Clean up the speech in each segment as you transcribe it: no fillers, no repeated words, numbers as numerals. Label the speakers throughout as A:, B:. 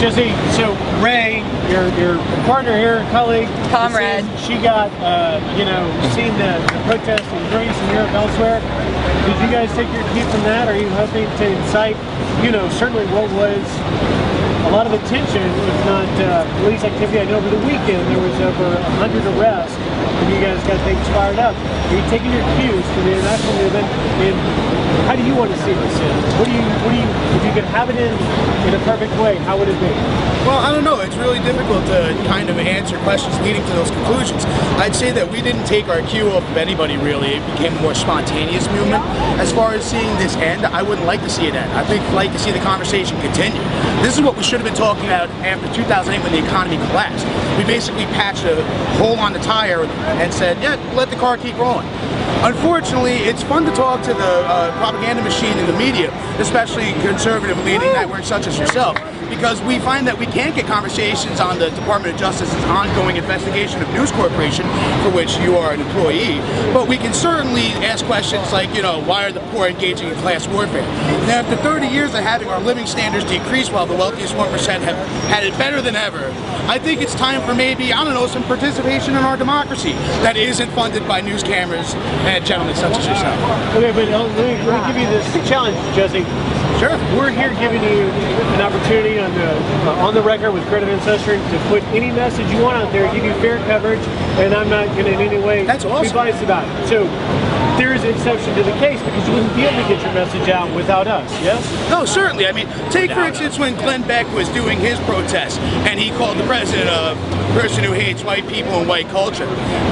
A: Jesse, so Ray, your partner here, colleague,
B: comrade,
A: she got, seen the protests in Greece and Europe elsewhere. Did you guys take your cue from that? Are you hoping to incite, certainly what was a lot of attention, if not police activity? I know over the weekend there was over 100 arrests, and you guys got things fired up. Are you taking your cues from the international movement? And how do you want to see this in? What do you, if you could have it in a perfect way, how would it be?
C: Well, I don't know. It's really difficult to kind of answer questions leading to those conclusions. I'd say that we didn't take our cue off of anybody, really. It became a more spontaneous movement. As far as seeing this end, I wouldn't like to see it end. I'd like to see the conversation continue. This is what we should have been talking about after 2008 when the economy collapsed. We basically patched a hole on the tire and said, yeah, let the car keep rolling. Unfortunately, it's fun to talk to the propaganda machine in the media, especially conservative leading networks such as yourself, because we find that we can't get conversations on the Department of Justice's ongoing investigation of News Corporation, for which you are an employee, but we can certainly ask questions like, why are the poor engaging in class warfare? Now, after 30 years of having our living standards decrease while the wealthiest 1% have had it better than ever, I think it's time for maybe, some participation in our democracy that isn't funded by news cameras and gentlemen such as yourself.
A: Okay, but let me give you this challenge, Jesse.
C: Sure.
A: We're here giving you an opportunity on the record with Creative Ancestry to put any message you want out there, give you fair coverage, and I'm not going to in any way be biased about it. So there is an exception to the case because you wouldn't be able to get your message out without us, yes?
C: No, certainly. I mean, take for instance when Glenn Beck was doing his protest and he called the president a person who hates white people and white culture.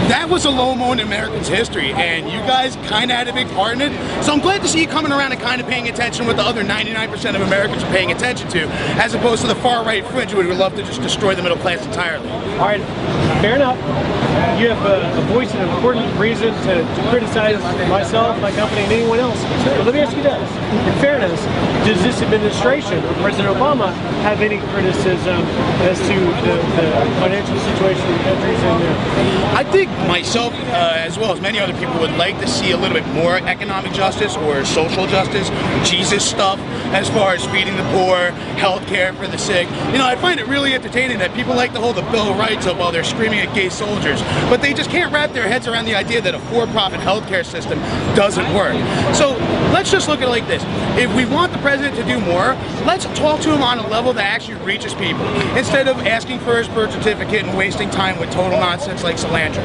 C: That was a low moment in Americans' history, and you guys kind of had a big part in it. So I'm glad to see you coming around and kind of paying attention what the other 99% of Americans are paying attention to, as opposed to the far-right fringe who would love to just destroy the middle class entirely.
A: All right, fair enough. You have a voice and an important reason to criticize myself, my company, and anyone else. But let me ask you this. In fairness, does this administration, or President Obama, have any criticism as to the financial situation the country's in now?
C: I think myself, as well as many other people, would like to see a little bit more economic justice or social justice, Jesus stuff, as far as feeding the poor, health care for the sick. I find it really entertaining that people like to hold the Bill of Rights up while they're screaming at gay soldiers, but they just can't wrap their heads around the idea that a for-profit healthcare system doesn't work. So let's just look at it like this. If we want the president to do more, let's talk to him on a level that actually reaches people, instead of asking for his birth certificate and wasting time with total nonsense like cilantro.